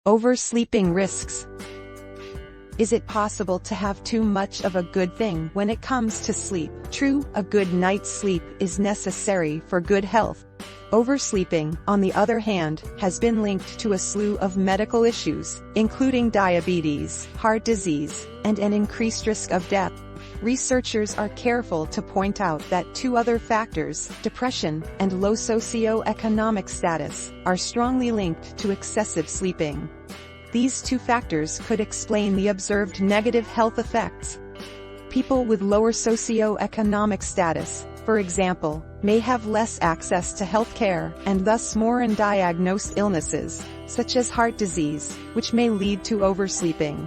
Oversleeping risks. Is it possible to have too much of a good thing when it comes to sleep? True, a good night's sleep is necessary for good health. Oversleeping, on the other hand, has been linked to a slew of medical issues, including diabetes, heart disease, and an increased risk of death. Researchers are careful to point out that two other factors, depression and low socioeconomic status, are strongly linked to excessive sleeping. These two factors could explain the observed negative health effects. People with lower socioeconomic status, for example, may have less access to health care and thus more undiagnosed illnesses, such as heart disease, which may lead to oversleeping.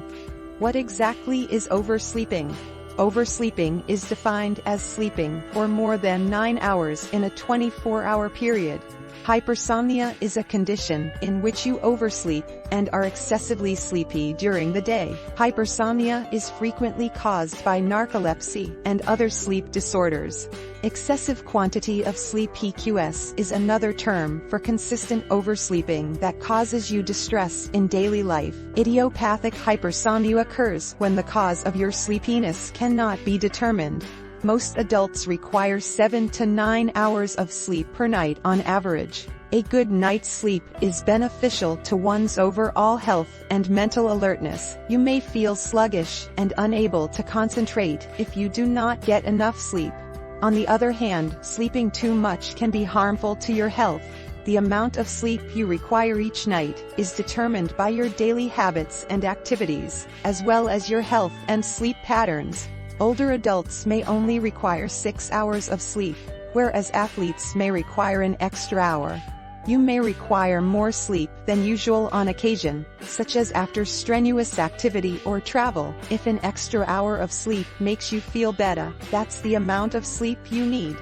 What exactly is oversleeping? Oversleeping is defined as sleeping for more than 9 hours in a 24-hour period. Hypersomnia is a condition in which you oversleep and are excessively sleepy during the day. Hypersomnia is frequently caused by narcolepsy and other sleep disorders. Excessive quantity of sleep (PQS) is another term for consistent oversleeping that causes you distress in daily life. Idiopathic hypersomnia occurs when the cause of your sleepiness cannot be determined. Most adults require 7 to 9 hours of sleep per night on average. A good night's sleep is beneficial to one's overall health and mental alertness. You may feel sluggish and unable to concentrate if you do not get enough sleep. On the other hand, sleeping too much can be harmful to your health. The amount of sleep you require each night is determined by your daily habits and activities, as well as your health and sleep patterns. Older adults may only require 6 hours of sleep, whereas athletes may require an extra hour. You may require more sleep than usual on occasion, such as after strenuous activity or travel. If an extra hour of sleep makes you feel better, that's the amount of sleep you need.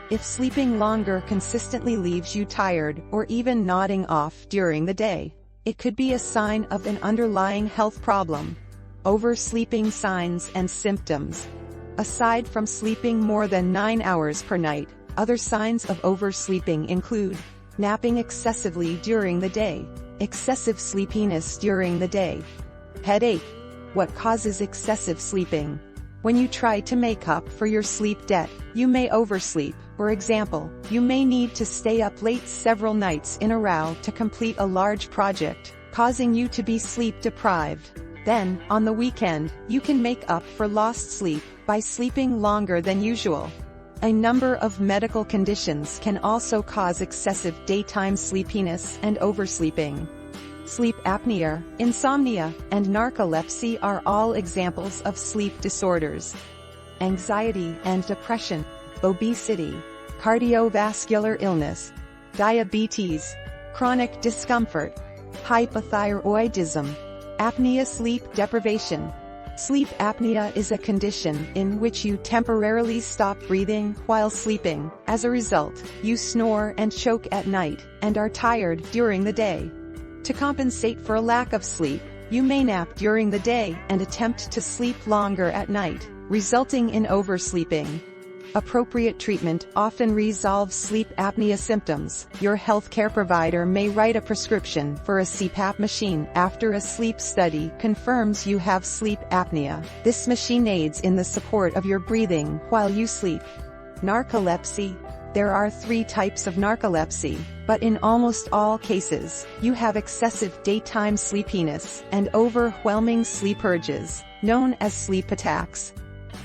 If sleeping longer consistently leaves you tired or even nodding off during the day, it could be a sign of an underlying health problem. Oversleeping signs and symptoms. Aside from sleeping more than 9 hours per night, other signs of oversleeping include napping excessively during the day, excessive sleepiness during the day, headache. What causes excessive sleeping? When you try to make up for your sleep debt, you may oversleep. For example, you may need to stay up late several nights in a row to complete a large project, causing you to be sleep deprived. Then, on the weekend, you can make up for lost sleep by sleeping longer than usual. A number of medical conditions can also cause excessive daytime sleepiness and oversleeping. Sleep apnea, insomnia, and narcolepsy are all examples of sleep disorders. Anxiety and depression, obesity, cardiovascular illness, diabetes, chronic discomfort, hypothyroidism, apnea, sleep deprivation. Sleep apnea is a condition in which you temporarily stop breathing while sleeping. As a result, you snore and choke at night, and are tired during the day. To compensate for a lack of sleep, you may nap during the day and attempt to sleep longer at night, resulting in oversleeping. Appropriate treatment often resolves sleep apnea symptoms. Your healthcare provider may write a prescription for a CPAP machine after a sleep study confirms you have sleep apnea. This machine aids in the support of your breathing while you sleep. Narcolepsy. There are 3 types of narcolepsy, but in almost all cases, you have excessive daytime sleepiness and overwhelming sleep urges, known as sleep attacks.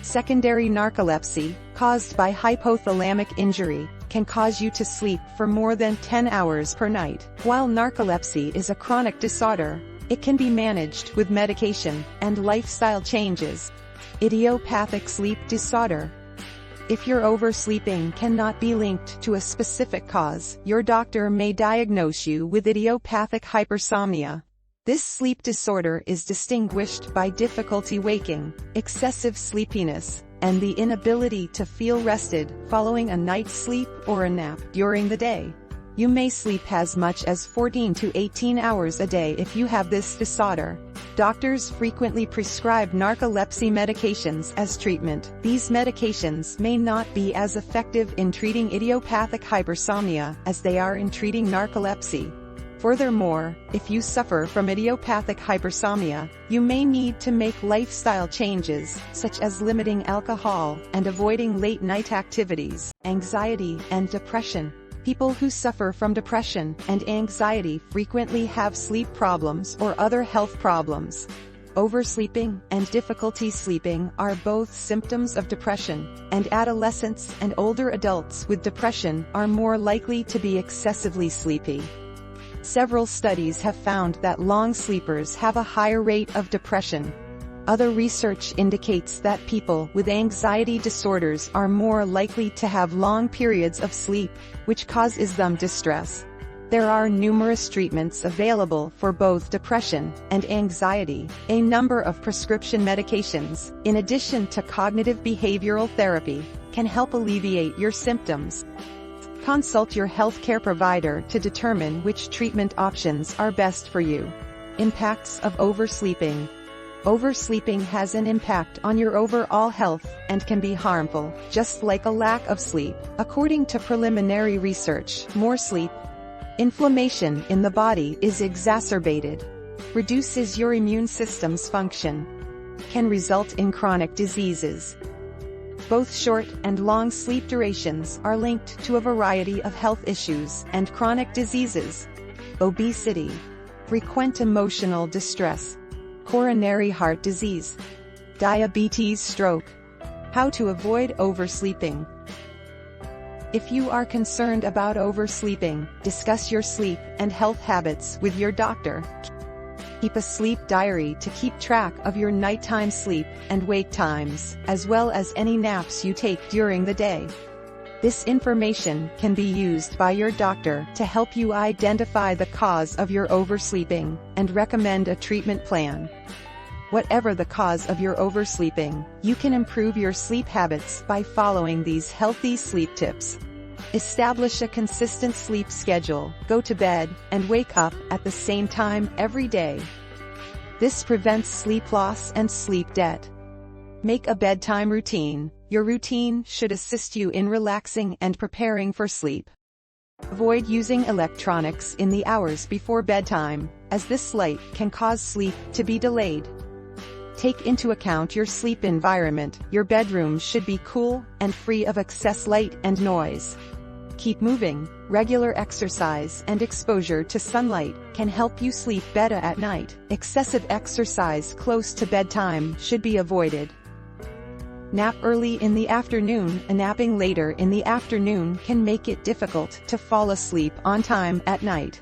Secondary narcolepsy, caused by hypothalamic injury, can cause you to sleep for more than 10 hours per night. While narcolepsy is a chronic disorder, it can be managed with medication and lifestyle changes. Idiopathic sleep disorder. If your oversleeping cannot be linked to a specific cause, your doctor may diagnose you with idiopathic hypersomnia. This sleep disorder is distinguished by difficulty waking, excessive sleepiness, and the inability to feel rested following a night's sleep or a nap during the day. You may sleep as much as 14 to 18 hours a day if you have this disorder. Doctors frequently prescribe narcolepsy medications as treatment. These medications may not be as effective in treating idiopathic hypersomnia as they are in treating narcolepsy. Furthermore, if you suffer from idiopathic hypersomnia, you may need to make lifestyle changes, such as limiting alcohol and avoiding late-night activities. Anxiety and depression. People who suffer from depression and anxiety frequently have sleep problems or other health problems. Oversleeping and difficulty sleeping are both symptoms of depression, and adolescents and older adults with depression are more likely to be excessively sleepy. Several studies have found that long sleepers have a higher rate of depression. Other research indicates that people with anxiety disorders are more likely to have long periods of sleep, which causes them distress. There are numerous treatments available for both depression and anxiety. A number of prescription medications, in addition to cognitive behavioral therapy, can help alleviate your symptoms. Consult your healthcare provider to determine which treatment options are best for you. Impacts of oversleeping. Oversleeping has an impact on your overall health and can be harmful, just like a lack of sleep. According to preliminary research, more sleep, inflammation in the body is exacerbated, reduces your immune system's function, can result in chronic diseases. Both short and long sleep durations are linked to a variety of health issues and chronic diseases. Obesity, frequent emotional distress, coronary heart disease, diabetes, stroke. How to avoid oversleeping. If you are concerned about oversleeping, discuss your sleep and health habits with your doctor. Keep a sleep diary to keep track of your nighttime sleep and wake times, as well as any naps you take during the day. This information can be used by your doctor to help you identify the cause of your oversleeping and recommend a treatment plan. Whatever the cause of your oversleeping, you can improve your sleep habits by following these healthy sleep tips. Establish a consistent sleep schedule, go to bed and wake up at the same time every day. This prevents sleep loss and sleep debt. Make a bedtime routine. Your routine should assist you in relaxing and preparing for sleep. Avoid using electronics in the hours before bedtime, as this light can cause sleep to be delayed. Take into account your sleep environment. Your bedroom should be cool and free of excess light and noise. Keep moving. Regular exercise and exposure to sunlight can help you sleep better at night. Excessive exercise close to bedtime should be avoided. Nap early in the afternoon. Napping later in the afternoon can make it difficult to fall asleep on time at night.